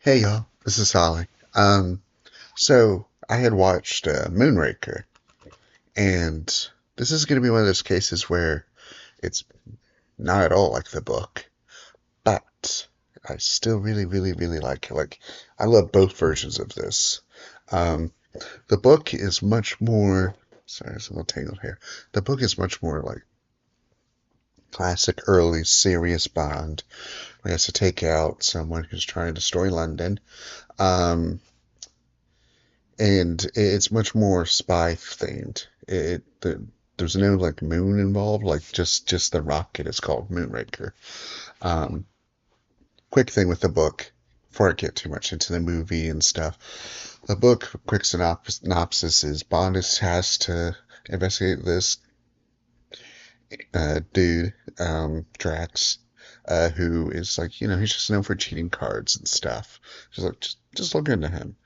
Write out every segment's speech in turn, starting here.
Hey y'all, this is Holly. So I had watched Moonraker, and this is going to be one of those cases where it's not at all like the book, but I still really, really, really like it. Like, I love both versions of this. Um, the book is much more. Sorry, it's a little tangled here. The book is much more like classic, early, serious Bond. He has to take out someone who's trying to destroy London. Um, and it's much more spy themed. There's no like moon involved, like just the rocket is called Moonraker. Um, quick thing with the book, before I get too much into the movie and stuff. The book, quick synopsis is Bond has to investigate this dude, Drax, who is like, he's just known for cheating cards and stuff. Just look into him.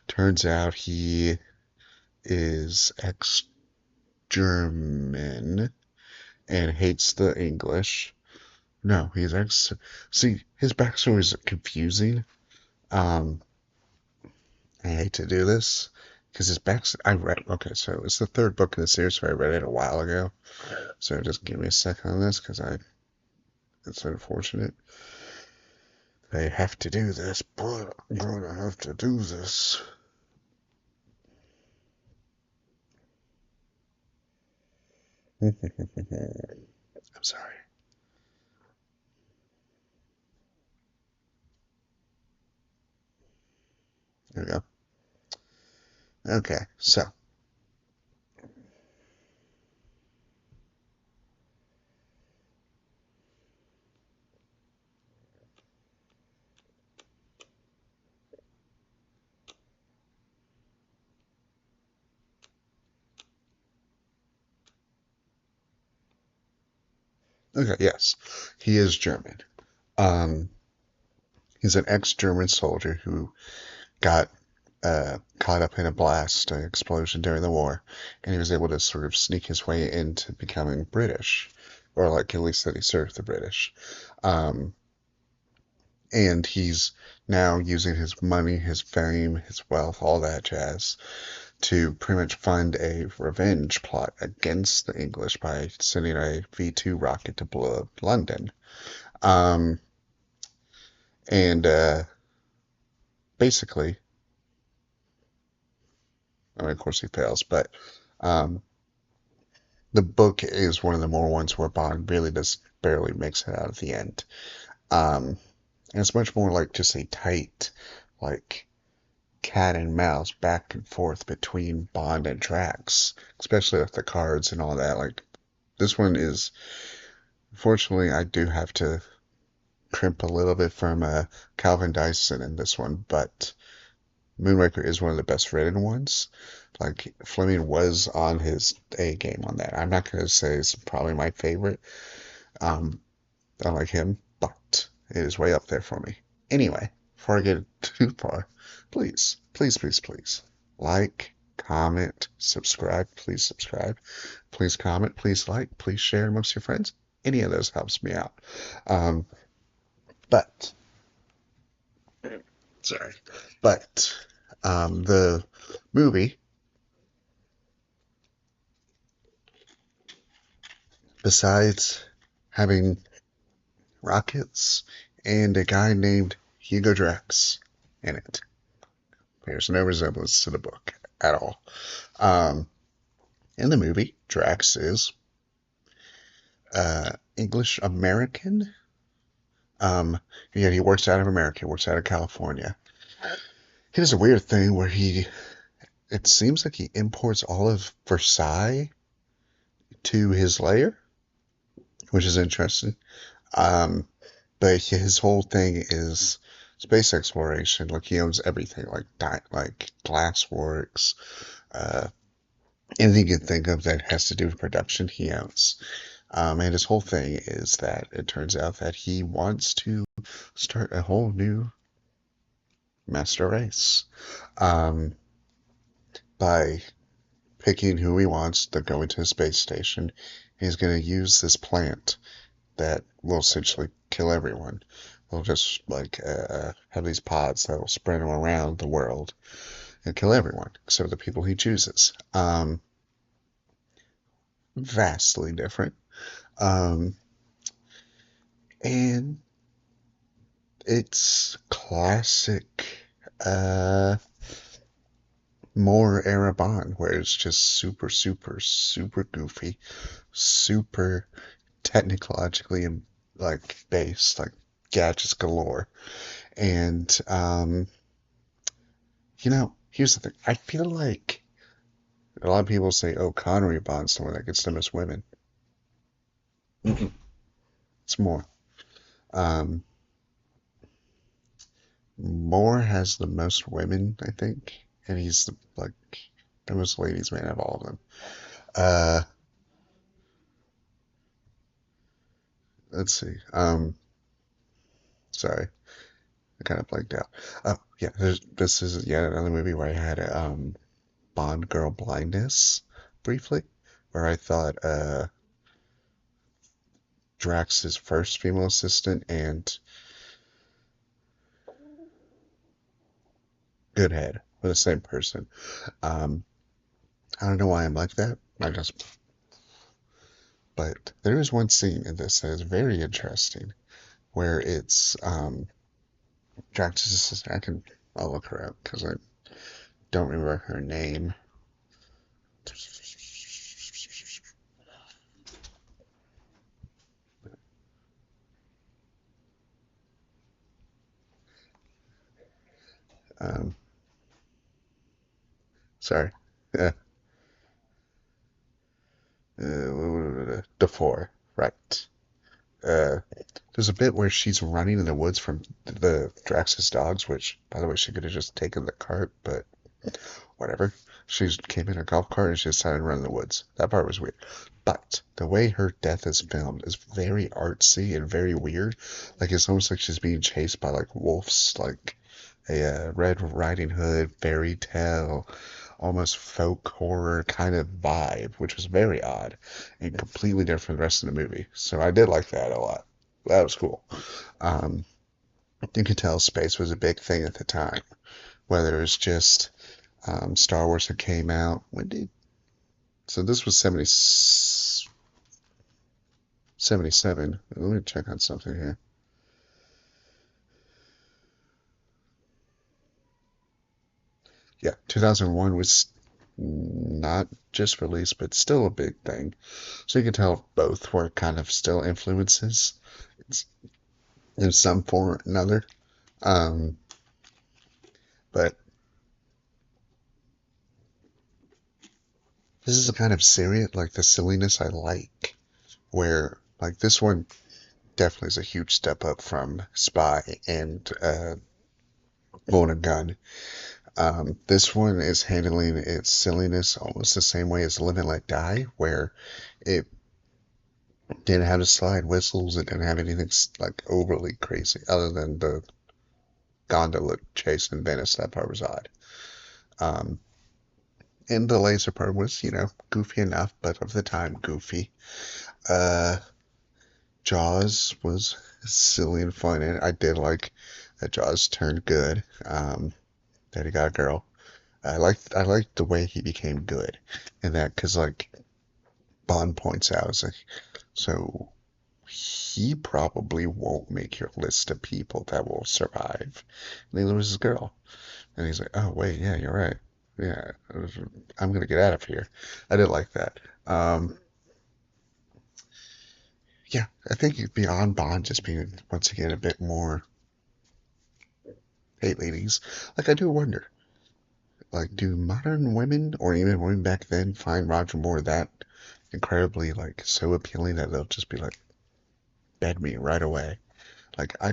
Turns out he is ex-German and hates the English. No, he's ex. See, his backstory is confusing. Um, I hate to do this because his back. I read. Okay, so it's the third book in the series, so I read it a while ago. So just give me a second on this because I. It's unfortunate. I have to do this, but I'm gonna have to do this. I'm sorry. There we go. Okay, so okay, yes, he is German. Um, he's an ex-German soldier who got caught up in a blast explosion during the war, and he was able to sort of sneak his way into becoming British, or like at least that he served the British. Um, and he's now using his money, his fame, his wealth, all that jazz, to pretty much fund a revenge plot against the English by sending a V2 rocket to blow up London. Um, and basically, I mean, of course, he fails, but um, the book is one of the more ones where Bond really just barely makes it out at the end. Um, and it's much more like just a tight, like cat and mouse back and forth between Bond and Drax, especially with the cards and all that. Like this one is, unfortunately, I do have to crimp a little bit from Calvin Dyson in this one, but Moonraker is one of the best written ones. Like Fleming was on his A game on that. I'm not gonna say it's probably my favorite. Um, I like him, but it is way up there for me. Anyway, before I get too far, please, please, please, please like, comment, subscribe. Please subscribe. Please comment. Please like. Please share amongst your friends. Any of those helps me out. Um, but sorry, but the movie, besides having rockets and a guy named Hugo Drax in it, there's no resemblance to the book at all. Um, in the movie, Drax is English American. Yeah, he works out of America, he works out of California. He does a weird thing where it seems like he imports all of Versailles to his lair, which is interesting. Um, but his whole thing is space exploration. Like he owns everything, like like glassworks, uh, anything you can think of that has to do with production, he owns. And his whole thing is that it turns out that he wants to start a whole new master race um, by picking who he wants to go into a space station. He's going to use this plant that will essentially kill everyone. they'll just like have these pods that'll spread him around the world and kill everyone except the people he chooses. Vastly different. Um, and it's classic, uh, more era Bond, where it's just super, super, super goofy, super technologically like based, like gadgets galore. And here's the thing. I feel like a lot of people say, "Oh, Connery Bond's the one that gets the most women." Mm-mm. It's more. Um, Moore has the most women, I think, and he's like the most ladies man of all of them. Uh, let's see. Sorry, I kind of blanked out. Oh, yeah, this is yet another movie where I had Bond girl blindness briefly, where I thought Drax's first female assistant and Goodhead were the same person. Um, I don't know why I'm like that. But there is one scene in this that is very interesting, where it's Drax's assistant. I'll look her up because I don't remember her name. Um, Sorry. Uh, DeFore, right. Uh, there's a bit where she's running in the woods from the Drax's dogs, which, by the way, she could have just taken the cart, but whatever. She came in a golf cart and she decided to run in the woods. That part was weird. But the way her death is filmed is very artsy and very weird. Like it's almost like she's being chased by like wolves, like a Red Riding Hood fairy tale, almost folk horror kind of vibe, which was very odd and completely different from the rest of the movie. So I did like that a lot. That was cool. Um, you could tell space was a big thing at the time, whether it was just Star Wars had came out. When did so this was 77. Let me check on something here. Yeah, 2001 was not just released, but still a big thing. So you can tell both were kind of still influences in some form or another. Um, but this is the kind of serious, like the silliness I like, where like this one definitely is a huge step up from Spy and Born a Gun. This one is handling its silliness almost the same way as Live and Let Die, where it didn't have the slide whistles, it didn't have anything like overly crazy, other than the gondola chase in Venice. That part was odd. Um, and the laser part was, goofy enough, but of the time, goofy. Uh, Jaws was silly and fun, and I did like that Jaws turned good. That he got a girl. I liked the way he became good, and that because like Bond points out, it's like so he probably won't make your list of people that will survive. And he loses his girl, and he's like, oh wait, yeah, you're right. Yeah, I'm gonna get out of here. I did like that. Yeah, I think beyond Bond just being once again a bit more, hey ladies, like I do wonder, like do modern women or even women back then find Roger Moore that incredibly like so appealing that they'll just be like bed me right away. Like I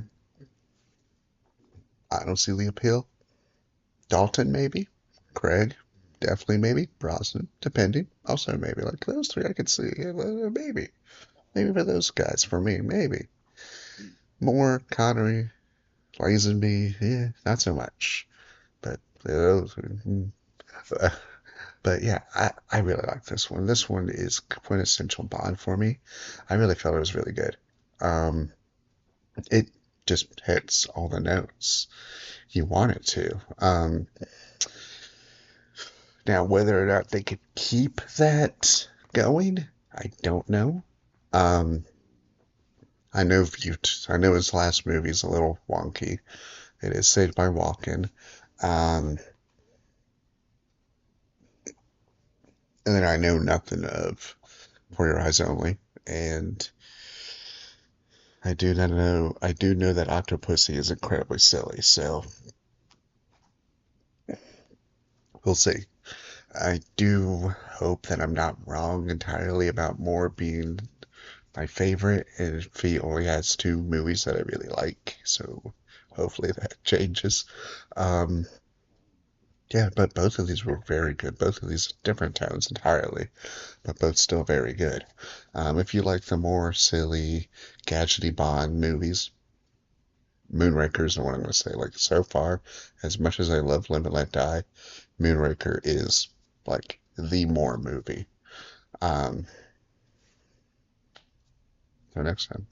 don't see the appeal. Dalton maybe, Craig definitely maybe, Brosnan depending also maybe like those three I could see, yeah, maybe for those guys for me maybe more Connery, Lazenby, yeah, not so much. But those, but yeah, I really like this one. This one is quintessential Bond for me. I really felt it was really good. Um, it just hits all the notes you want it to. Now, whether or not they could keep that going, I don't know. Um, I know his last movie is a little wonky. It is Saved by Walking. Um, and then I know nothing of For Your Eyes Only. And I do know that Octopussy is incredibly silly, so we'll see. I do hope that I'm not wrong entirely about Moore being my favorite, and if he only has two movies that I really like, so hopefully that changes. Um, yeah, but both of these were very good. Both of these different tones entirely, but both still very good. If you like the more silly, gadgety Bond movies, Moonraker is the one I'm going to say. Like, so far, as much as I love Live and Let Die, Moonraker is, like, the more movie. Um, so next time.